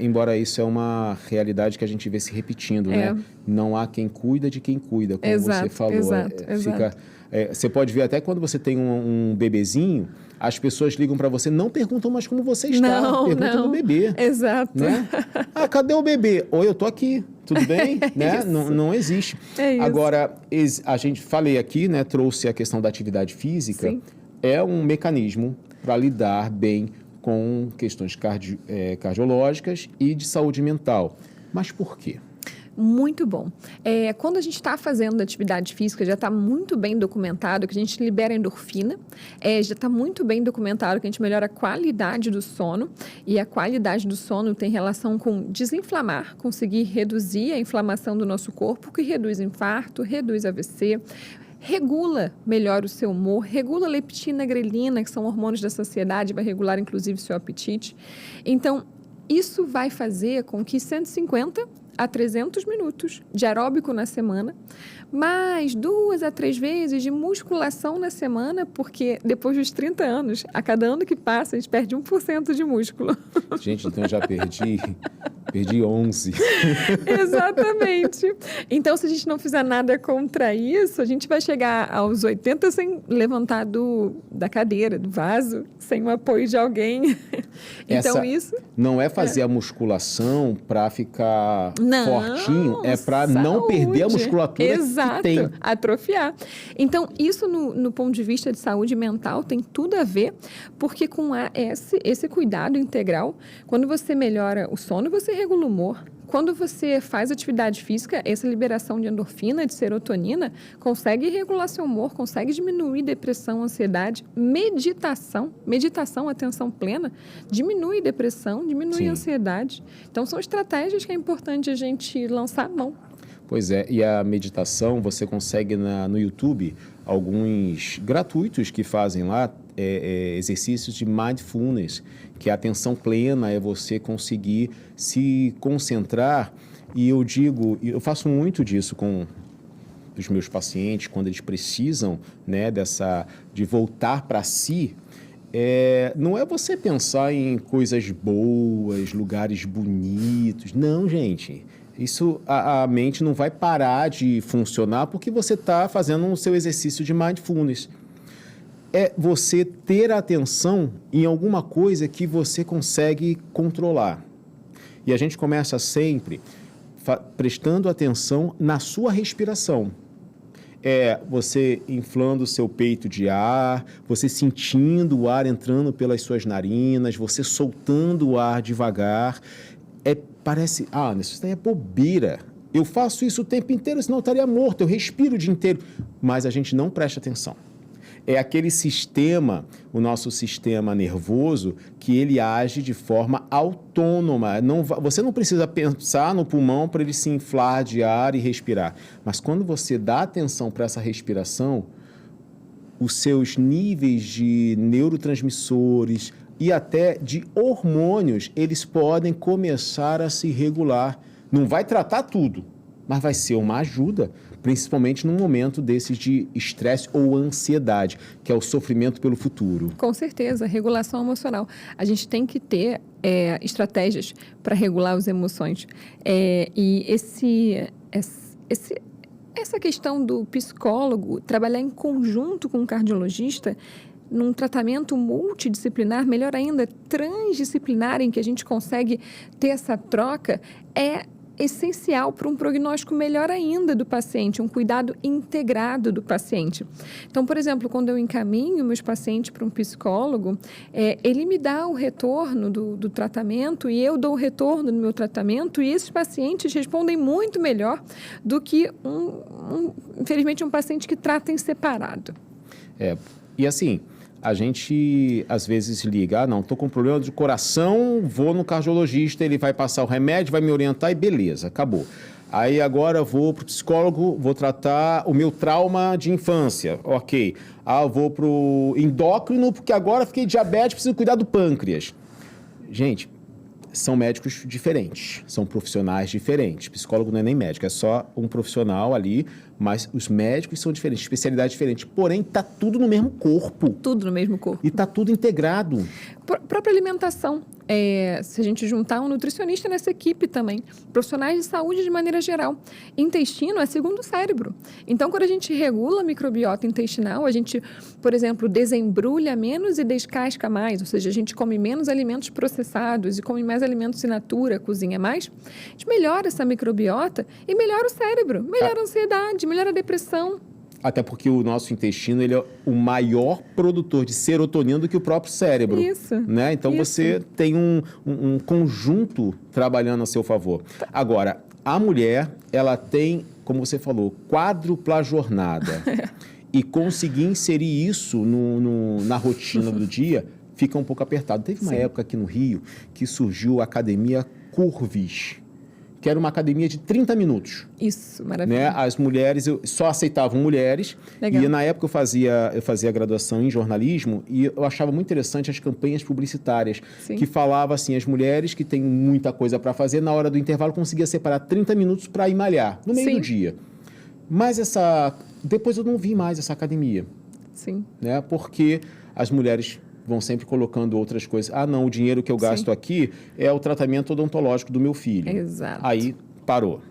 Embora isso é uma realidade que a gente vê se repetindo, né? Não há quem cuida de quem cuida, como você falou. Exato. Você pode ver até quando você tem um bebezinho, as pessoas ligam para você, não perguntam mais como você está, perguntam do bebê. Exato. Né? Cadê o bebê? Oi, eu tô aqui, tudo bem? Né? Não existe. Agora, a gente falei aqui, né, trouxe a questão da atividade física, é um mecanismo para lidar bem com questões cardiológicas e de saúde mental. Mas por quê? Muito bom. Quando a gente está fazendo atividade física, já está muito bem documentado que a gente libera endorfina, já está muito bem documentado que a gente melhora a qualidade do sono, e a qualidade do sono tem relação com desinflamar, conseguir reduzir a inflamação do nosso corpo, que reduz infarto, reduz AVC, regula melhor o seu humor, regula leptina, grelina, que são hormônios da saciedade, vai regular inclusive o seu apetite. Então, isso vai fazer com que 150 a 300 minutos de aeróbico na semana, mais 2 a 3 vezes de musculação na semana, porque depois dos 30 anos, a cada ano que passa, a gente perde 1% de músculo. Gente, então eu já perdi 11. Exatamente. Então, se a gente não fizer nada contra isso, a gente vai chegar aos 80 sem levantar da cadeira, do vaso, sem o apoio de alguém. Então, isso... Não é fazer a musculação para ficar fortinho, é para não perder a musculatura que tem. Atrofiar. Então, isso no ponto de vista de saúde mental tem tudo a ver, porque com esse cuidado integral, quando você melhora o sono, você regula o humor. Quando você faz atividade física, essa liberação de endorfina, de serotonina, consegue regular seu humor, consegue diminuir depressão, ansiedade. Meditação, atenção plena, diminui depressão, diminui ansiedade. Então, são estratégias que é importante a gente lançar a mão. Pois é, e a meditação, você consegue no YouTube alguns gratuitos que fazem lá exercícios de mindfulness, que a atenção plena é você conseguir se concentrar. E eu faço muito disso com os meus pacientes, quando eles precisam, né, de voltar para si. Não é você pensar em coisas boas, lugares bonitos. Não, gente. Isso, a mente não vai parar de funcionar porque você está fazendo o seu exercício de mindfulness. É você ter atenção em alguma coisa que você consegue controlar. E a gente começa sempre prestando atenção na sua respiração. É você inflando o seu peito de ar, você sentindo o ar entrando pelas suas narinas, você soltando o ar devagar. Parece, isso daí é bobeira. Eu faço isso o tempo inteiro, senão eu estaria morto. Eu respiro o dia inteiro. Mas a gente não presta atenção. É aquele sistema, o nosso sistema nervoso, que ele age de forma autônoma. Você não precisa pensar no pulmão para ele se inflar de ar e respirar. Mas quando você dá atenção para essa respiração, os seus níveis de neurotransmissores e até de hormônios, eles podem começar a se regular. Não vai tratar tudo, mas vai ser uma ajuda, principalmente num momento desses de estresse ou ansiedade, que é o sofrimento pelo futuro. Com certeza, regulação emocional. A gente tem que ter estratégias para regular as emoções. E essa questão do psicólogo trabalhar em conjunto com o cardiologista num tratamento multidisciplinar, melhor ainda, transdisciplinar, em que a gente consegue ter essa troca, é essencial para um prognóstico melhor ainda do paciente, um cuidado integrado do paciente. Então, por exemplo, quando eu encaminho meus pacientes para um psicólogo, ele me dá o retorno do tratamento e eu dou o retorno do meu tratamento e esses pacientes respondem muito melhor do que, infelizmente, um paciente que trata em separado. E assim, a gente às vezes liga, estou com problema de coração, vou no cardiologista, ele vai passar o remédio, vai me orientar e beleza, acabou. Aí agora eu vou para o psicólogo, vou tratar o meu trauma de infância, ok. Eu vou para o endócrino, porque agora fiquei diabético, preciso cuidar do pâncreas. Gente, são médicos diferentes, são profissionais diferentes. Psicólogo não é nem médico, é só um profissional ali, mas os médicos são diferentes, especialidades diferentes. Porém, está tudo no mesmo corpo. Tudo no mesmo corpo. E está tudo integrado. Própria alimentação. Se a gente juntar um nutricionista nessa equipe também, profissionais de saúde de maneira geral. Intestino é segundo o cérebro. Então, quando a gente regula a microbiota intestinal, a gente, por exemplo, desembrulha menos e descasca mais, ou seja, a gente come menos alimentos processados e come mais alimentos in natura, cozinha mais, a gente melhora essa microbiota e melhora o cérebro, melhora a ansiedade, melhora a depressão. Até porque o nosso intestino ele é o maior produtor de serotonina do que o próprio cérebro. Isso. Né? Então, você tem um conjunto trabalhando a seu favor. Agora, a mulher, ela tem, como você falou, quádrupla jornada. E conseguir inserir isso na rotina do dia fica um pouco apertado. Teve uma época aqui no Rio que surgiu a Academia Curvis, que era uma academia de 30 minutos. Isso, maravilhoso. As mulheres, só aceitavam mulheres. Legal. E na época eu fazia graduação em jornalismo e eu achava muito interessante as campanhas publicitárias, que falavam assim, as mulheres que têm muita coisa para fazer, na hora do intervalo conseguia separar 30 minutos para ir malhar, no meio do dia. Mas depois eu não vi mais essa academia. Sim. Né? Porque as mulheres vão sempre colocando outras coisas. Não, o dinheiro que eu gasto aqui é o tratamento odontológico do meu filho. Exato. Aí parou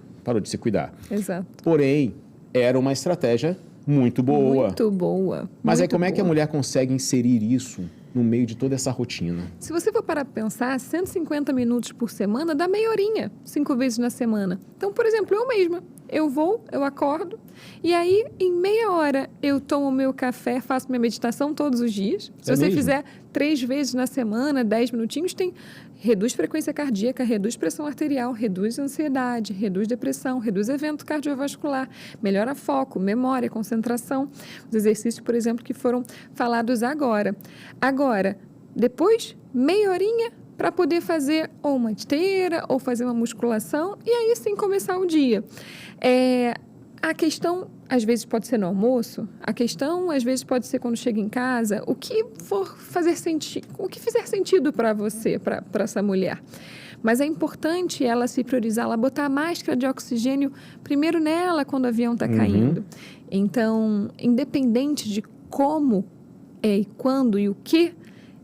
de se cuidar. Exato. Porém, era uma estratégia muito boa. Muito boa. Mas muito como é que a mulher consegue inserir isso no meio de toda essa rotina? Se você for parar para pensar, 150 minutos por semana dá meia horinha, 5 vezes na semana. Então, por exemplo, eu mesma, eu acordo, e aí, em meia hora, eu tomo meu café, faço minha meditação todos os dias. Se você fizer 3 vezes na semana, 10 minutinhos, reduz frequência cardíaca, reduz pressão arterial, reduz ansiedade, reduz depressão, reduz evento cardiovascular, melhora foco, memória, concentração. Os exercícios, por exemplo, que foram falados agora. Agora, depois, meia horinha para poder fazer ou uma esteira ou fazer uma musculação e aí sim começar o dia. A questão, às vezes, pode ser no almoço, a questão, às vezes, pode ser quando chega em casa, o que fizer sentido para você, para essa mulher. Mas é importante ela se priorizar, ela botar a máscara de oxigênio primeiro nela quando o avião está caindo. Então, independente de como, e quando e o que,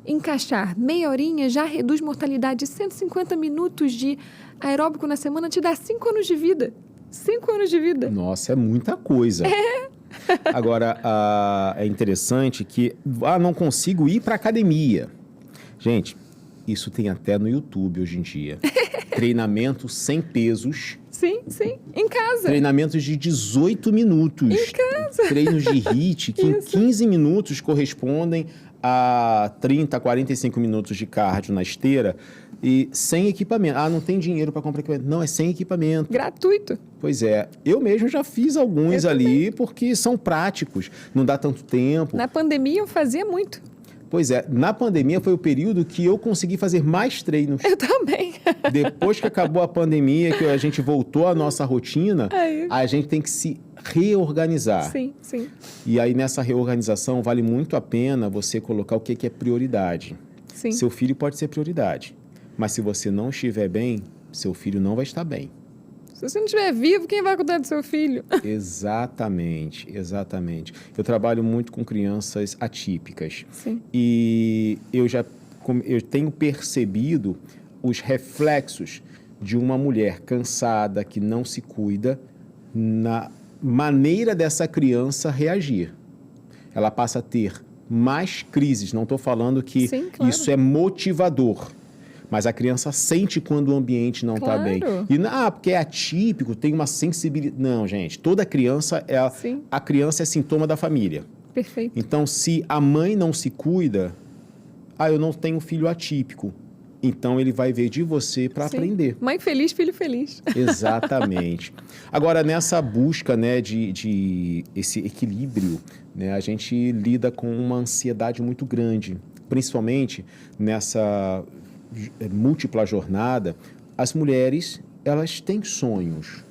encaixar meia horinha já reduz mortalidade. 150 minutos de aeróbico na semana te dá 5 anos de vida. 5 anos de vida. Nossa, é muita coisa. Agora, é interessante que... não consigo ir para academia. Gente, isso tem até no YouTube hoje em dia. Treinamento sem pesos. Sim, sim. Em casa. Treinamentos de 18 minutos. Em casa. Treinos de HIIT que em 15 minutos correspondem a 30, 45 minutos de cardio na esteira e sem equipamento. Ah, não tem dinheiro para comprar equipamento. Não, é sem equipamento. Gratuito. Pois é. Eu mesmo já fiz alguns ali porque são práticos. Não dá tanto tempo. Na pandemia eu fazia muito. Pois é. Na pandemia foi o período que eu consegui fazer mais treinos. Eu também. Depois que acabou a pandemia, que a gente voltou à nossa rotina, a gente tem que se reorganizar. Sim, sim. E aí, nessa reorganização, vale muito a pena você colocar o que é prioridade. Sim. Seu filho pode ser prioridade, mas se você não estiver bem, seu filho não vai estar bem. Se você não estiver vivo, quem vai cuidar do seu filho? Exatamente, exatamente. Eu trabalho muito com crianças atípicas. Sim. E eu tenho percebido os reflexos de uma mulher cansada, que não se cuida, na maneira dessa criança reagir. Ela passa a ter mais crises. Não estou falando que Sim, claro. isso é motivador, mas a criança sente quando o ambiente não está bem. E porque é atípico, tem uma sensibilidade. Não, gente, toda criança a criança é sintoma da família. Perfeito. Então, se a mãe não se cuida, eu não tenho filho atípico. Então, ele vai ver de você para aprender. Mãe feliz, filho feliz. Exatamente. Agora, nessa busca, né, de esse equilíbrio, né, a gente lida com uma ansiedade muito grande, principalmente nessa múltipla jornada. As mulheres, elas têm sonhos,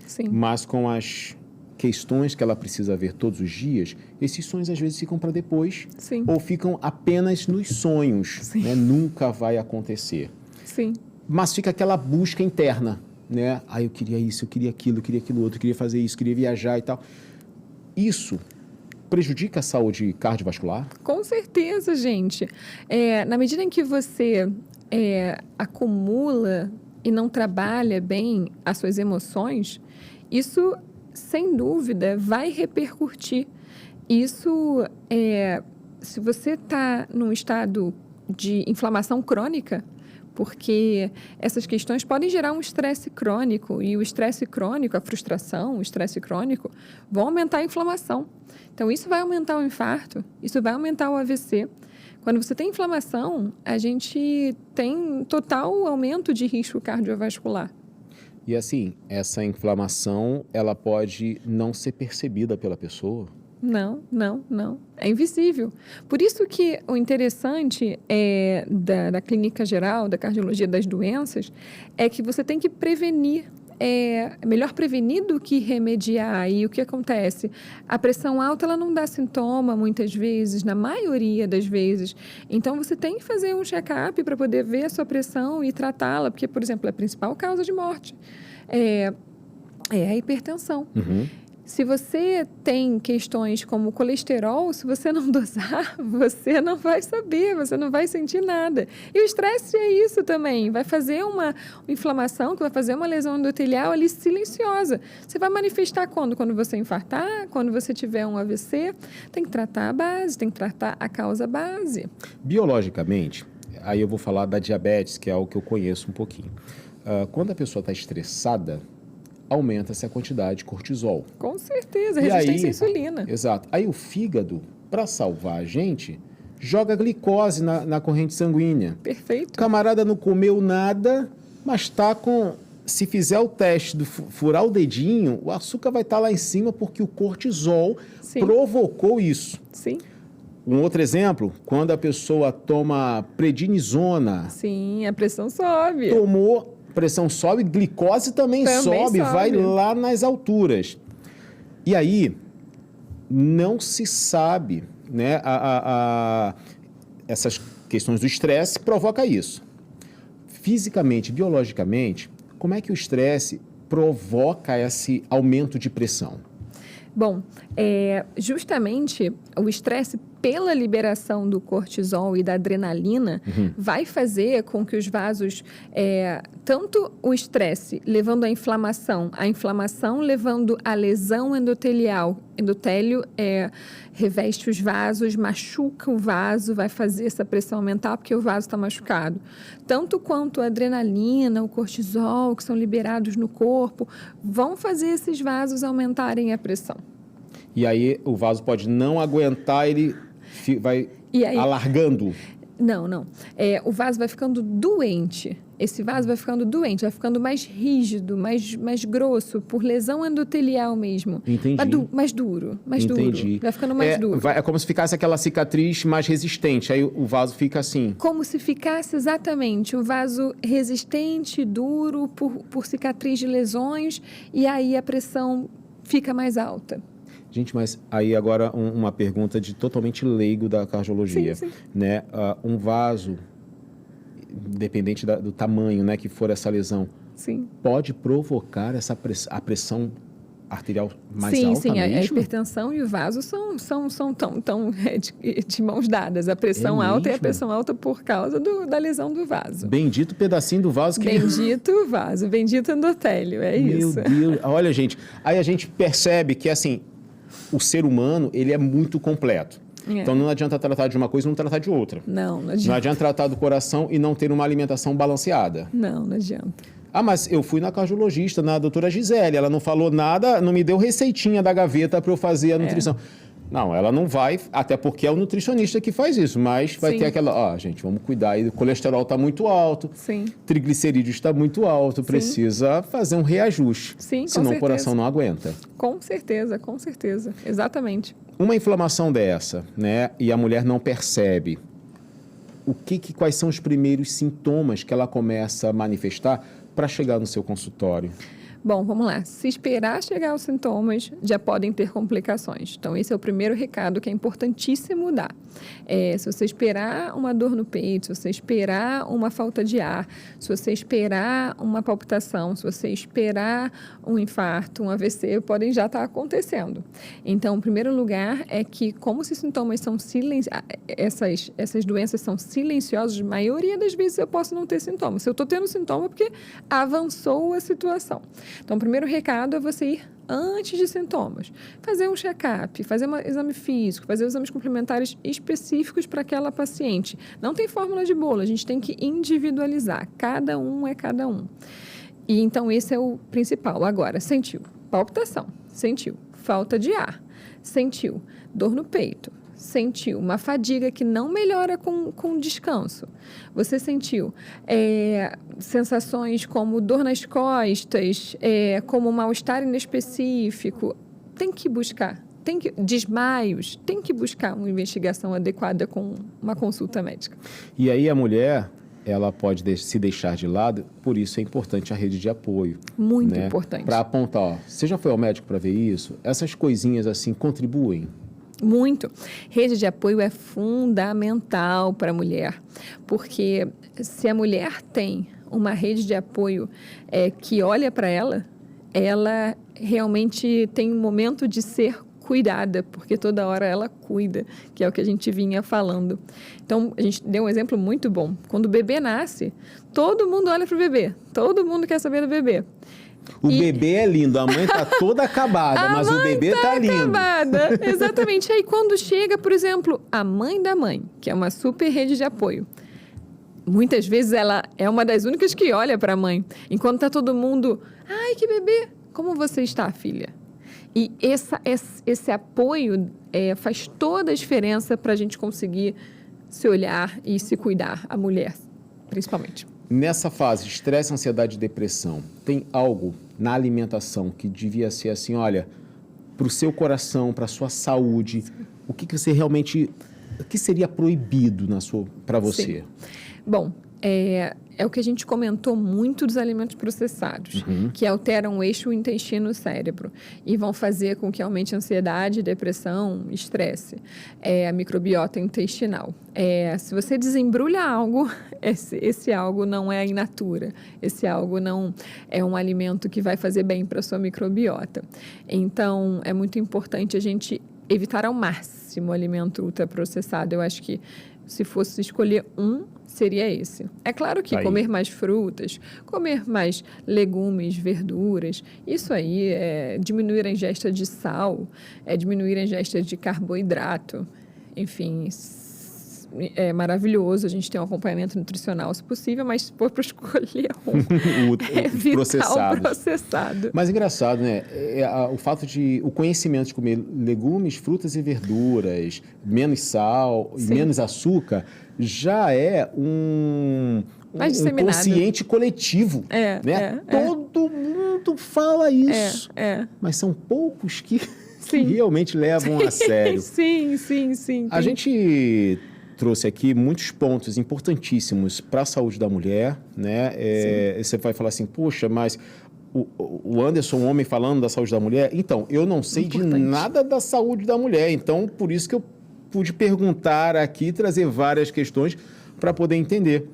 Sim. mas com as questões que ela precisa ver todos os dias, esses sonhos às vezes ficam para depois. Sim. Ou ficam apenas nos sonhos, né? Nunca vai acontecer. Sim. Mas fica aquela busca interna, né? Eu queria isso, eu queria aquilo outro, eu queria fazer isso, queria viajar e tal. Isso prejudica a saúde cardiovascular? Com certeza, gente. Na medida em que você acumula e não trabalha bem as suas emoções, isso, sem dúvida, vai repercutir. Isso, se você está num estado de inflamação crônica, porque essas questões podem gerar um estresse crônico, e o estresse crônico, a frustração, o estresse crônico, vão aumentar a inflamação. Então, isso vai aumentar o infarto, isso vai aumentar o AVC. Quando você tem inflamação, a gente tem total aumento de risco cardiovascular. E assim, essa inflamação, ela pode não ser percebida pela pessoa? Não. É invisível. Por isso que o interessante da clínica geral, da cardiologia das doenças, é que você tem que prevenir. É melhor prevenir do que remediar. E o que acontece? A pressão alta, ela não dá sintoma, muitas vezes, na maioria das vezes. Então, você tem que fazer um check-up para poder ver a sua pressão e tratá-la, porque, por exemplo, a principal causa de morte é a hipertensão. Uhum. Se você tem questões como colesterol, se você não dosar, você não vai saber, você não vai sentir nada. E o estresse é isso também, vai fazer uma inflamação, que vai fazer uma lesão endotelial ali silenciosa. Você vai manifestar quando? Quando você infartar, quando você tiver um AVC, tem que tratar a base, tem que tratar a causa base. Biologicamente, aí eu vou falar da diabetes, que é algo que eu conheço um pouquinho. Quando a pessoa está estressada, aumenta-se a quantidade de cortisol. Com certeza, resistência à insulina. Exato. Aí o fígado, para salvar a gente, joga glicose na corrente sanguínea. Perfeito. O camarada não comeu nada, mas está com... Se fizer o teste do furar o dedinho, o açúcar vai estar lá em cima porque o cortisol provocou isso. Sim. Um outro exemplo, quando a pessoa toma prednisona. Sim, a pressão sobe. Tomou... pressão sobe, glicose também sobe, vai lá nas alturas. E aí, não se sabe, né? Essas questões do estresse provocam isso. Fisicamente, biologicamente, como é que o estresse provoca esse aumento de pressão? Bom, justamente o estresse pela liberação do cortisol e da adrenalina, vai fazer com que os vasos, tanto o estresse levando à inflamação, a inflamação levando à lesão endotelial, endotélio reveste os vasos, machuca o vaso, vai fazer essa pressão aumentar porque o vaso está machucado. Tanto quanto a adrenalina, o cortisol, que são liberados no corpo, vão fazer esses vasos aumentarem a pressão. E aí o vaso pode não aguentar, ele vai alargando. Não. O vaso vai ficando doente. Esse vaso vai ficando doente, vai ficando mais rígido, mais grosso, por lesão endotelial mesmo. Entendi. Mais duro. Entendi. Vai ficando mais duro. É como se ficasse aquela cicatriz mais resistente, aí o vaso fica assim. Como se ficasse exatamente um vaso resistente, duro, por cicatriz de lesões, e aí a pressão fica mais alta. Gente, mas aí agora uma pergunta de totalmente leigo da cardiologia. Sim. Né? Um vaso, independente do tamanho, né, que for essa lesão, sim, pode provocar a pressão arterial mais alta mesmo? Sim, a hipertensão e o vaso são tão de mãos dadas. A pressão alta é a pressão alta por causa da lesão do vaso. Bendito pedacinho do vaso. Bendito vaso, bendito endotélio, isso. Meu Deus, olha, gente, aí a gente percebe que, assim, o ser humano, ele é muito completo. Então, não adianta tratar de uma coisa e não tratar de outra. Não adianta. Não adianta tratar do coração e não ter uma alimentação balanceada. Não adianta. Mas eu fui na cardiologista, na doutora Gisele, ela não falou nada, não me deu receitinha da gaveta para eu fazer a nutrição. Não, ela não vai, até porque é o nutricionista que faz isso, mas vai ter aquela, gente, vamos cuidar aí, o colesterol está muito alto, triglicerídeos está muito alto, precisa fazer um reajuste, senão o coração não aguenta. Com certeza, exatamente. Uma inflamação dessa, né, e a mulher não percebe, quais são os primeiros sintomas que ela começa a manifestar para chegar no seu consultório? Bom, vamos lá. Se esperar chegar aos sintomas, já podem ter complicações. Então, esse é o primeiro recado que é importantíssimo dar. Se você esperar uma dor no peito, se você esperar uma falta de ar, se você esperar uma palpitação, se você esperar um infarto, um AVC, podem já estar acontecendo. Então, o primeiro lugar é que, como esses sintomas são essas doenças são silenciosas, a maioria das vezes eu posso não ter sintomas. Se eu estou tendo sintoma, é porque avançou a situação. Então, o primeiro recado é você ir antes de sintomas. Fazer um check-up, fazer um exame físico, fazer exames complementares específicos para aquela paciente. Não tem fórmula de bolo, a gente tem que individualizar. Cada um é cada um. E então, esse é o principal. Agora, sentiu palpitação, sentiu falta de ar, sentiu dor no peito, sentiu uma fadiga que não melhora com descanso. Você sentiu sensações como dor nas costas, como mal-estar inespecífico. Tem que buscar. Desmaios. Tem que buscar uma investigação adequada com uma consulta médica. E aí a mulher, ela pode se deixar de lado, por isso é importante a rede de apoio. Muito importante. Para apontar, você já foi ao médico para ver isso? Essas coisinhas assim contribuem? Muito. Rede de apoio é fundamental para a mulher, porque se a mulher tem uma rede de apoio que olha para ela, ela realmente tem um momento de ser cuidada, porque toda hora ela cuida, que é o que a gente vinha falando. Então, a gente deu um exemplo muito bom. Quando o bebê nasce, todo mundo olha para o bebê, todo mundo quer saber do bebê. O bebê é lindo, a mãe está toda acabada, mas o bebê está lindo. Acabada. Exatamente. Aí quando chega, por exemplo, a mãe da mãe, que é uma super rede de apoio, muitas vezes ela é uma das únicas que olha para a mãe, enquanto está todo mundo, ai, que bebê, como você está, filha? E esse apoio faz toda a diferença para a gente conseguir se olhar e se cuidar, a mulher, principalmente. Nessa fase, estresse, ansiedade e depressão, tem algo na alimentação que devia ser assim, olha, para o seu coração, para a sua saúde, o que você realmente, o que seria proibido para você? Sim. Bom, é o que a gente comentou muito dos alimentos processados, que alteram o eixo intestino-cérebro e vão fazer com que aumente a ansiedade, depressão, estresse, a microbiota intestinal. Se você desembrulha algo, esse algo não é in natura, esse algo não é um alimento que vai fazer bem para a sua microbiota. Então, é muito importante a gente evitar ao máximo o alimento ultraprocessado. Eu acho que se fosse escolher seria esse. É claro que comer mais frutas, comer mais legumes, verduras, isso aí é diminuir a ingesta de sal, é diminuir a ingesta de carboidrato. Enfim, é maravilhoso a gente ter um acompanhamento nutricional, se possível, mas se for para escolher evitar o processado. Mas engraçado, né? O conhecimento de comer legumes, frutas e verduras, menos sal e menos açúcar, já é um consciente coletivo. Né? Todo mundo fala isso. Mas são poucos que realmente levam a sério. Sim. A gente trouxe aqui muitos pontos importantíssimos para a saúde da mulher, né? Você vai falar assim, poxa, mas o Anderson, um homem falando da saúde da mulher, então, eu não sei de nada da saúde da mulher, então, por isso que eu pude perguntar aqui, trazer várias questões para poder entender.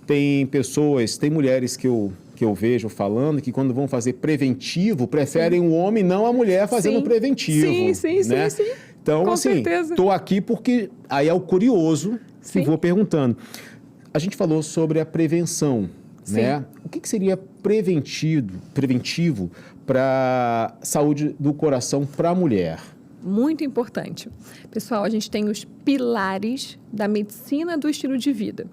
Tem mulheres que eu vejo falando que quando vão fazer preventivo, preferem o homem, não a mulher fazendo preventivo. Sim. Então, assim, estou aqui porque aí é o curioso que vou perguntando. A gente falou sobre a prevenção, né? O que seria preventivo para a saúde do coração para a mulher? Muito importante. Pessoal, a gente tem os pilares da medicina do estilo de vida.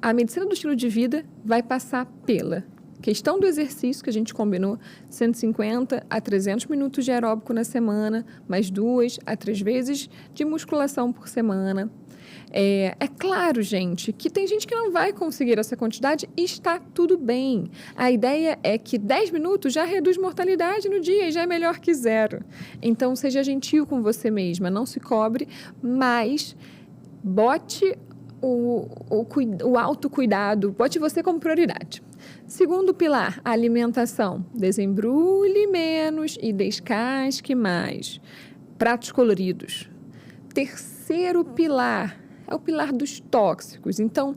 A medicina do estilo de vida vai passar pela questão do exercício, que a gente combinou, 150 a 300 minutos de aeróbico na semana, mais 2 a 3 vezes de musculação por semana. É claro, gente, que tem gente que não vai conseguir essa quantidade e está tudo bem. A ideia é que 10 minutos já reduz mortalidade no dia e já é melhor que 0. Então, seja gentil com você mesma, não se cobre, mas bote o autocuidado, bote você como prioridade. Segundo pilar, alimentação. Desembrulhe menos e descasque mais. Pratos coloridos. Terceiro pilar é o pilar dos tóxicos. Então,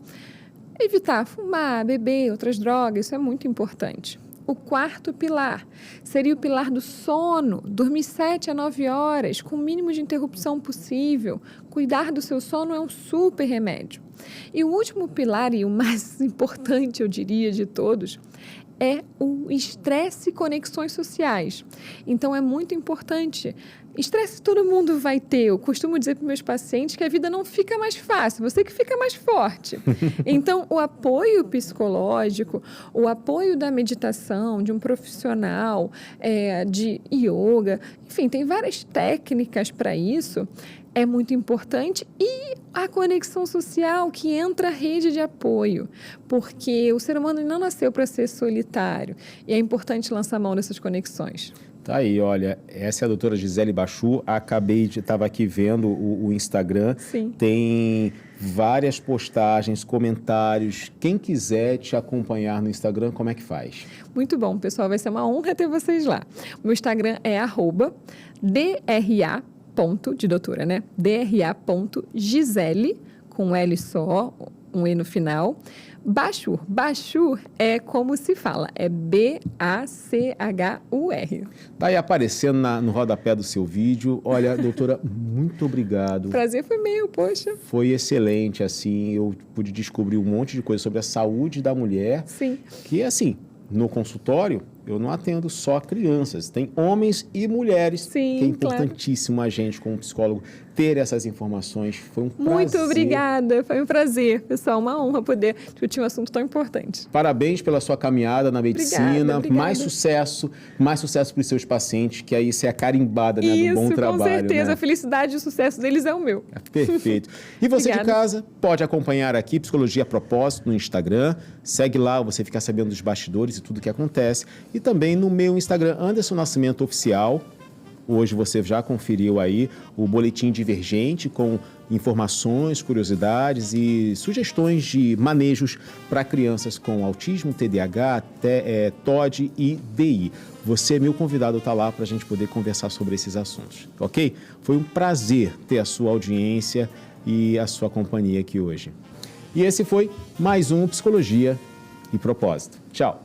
evitar fumar, beber, outras drogas, isso é muito importante. O quarto pilar seria o pilar do sono. Dormir 7 a 9 horas, com o mínimo de interrupção possível. Cuidar do seu sono é um super remédio. E o último pilar, e o mais importante, eu diria, de todos, é o estresse e conexões sociais. Então, é muito importante. Estresse todo mundo vai ter. Eu costumo dizer para meus pacientes que a vida não fica mais fácil, você que fica mais forte. Então, o apoio psicológico, o apoio da meditação, de um profissional, de yoga, enfim, tem várias técnicas para isso. É muito importante, e a conexão social, que entra a rede de apoio, porque o ser humano não nasceu para ser solitário, e é importante lançar mão dessas conexões. Tá aí, olha, essa é a doutora Gisele Bachu, estava aqui vendo o Instagram, tem várias postagens, comentários, quem quiser te acompanhar no Instagram, como é que faz? Muito bom, pessoal, vai ser uma honra ter vocês lá. O meu Instagram é @DRA, de doutora, né? DRA.Gisele, com L só, um E no final. Bachur. Bachur é como se fala, é B-A-C-H-U-R. Tá aí aparecendo no rodapé do seu vídeo. Olha, doutora, muito obrigado. Prazer foi meu, poxa. Foi excelente, assim, eu pude descobrir um monte de coisa sobre a saúde da mulher. Sim. Que, assim, no consultório, eu não atendo só crianças, tem homens e mulheres. Sim, que é importantíssimo a gente, como psicólogo, ter essas informações. Foi um prazer. Muito obrigada, foi um prazer, pessoal, uma honra poder discutir um assunto tão importante. Parabéns pela sua caminhada na medicina. Obrigada. Mais sucesso para os seus pacientes, que aí você é carimbada, né, do bom trabalho. Com certeza, né? A felicidade e o sucesso deles é o meu. Perfeito. E você de casa pode acompanhar aqui Psicologia a Propósito no Instagram. Segue lá, você fica sabendo dos bastidores e tudo que acontece. E também no meu Instagram, Anderson Nascimento Oficial. Hoje você já conferiu aí o boletim divergente com informações, curiosidades e sugestões de manejos para crianças com autismo, TDAH, TOD e DI. Você é meu convidado, está lá para a gente poder conversar sobre esses assuntos, ok? Foi um prazer ter a sua audiência e a sua companhia aqui hoje. E esse foi mais um Psicologia e Propósito. Tchau!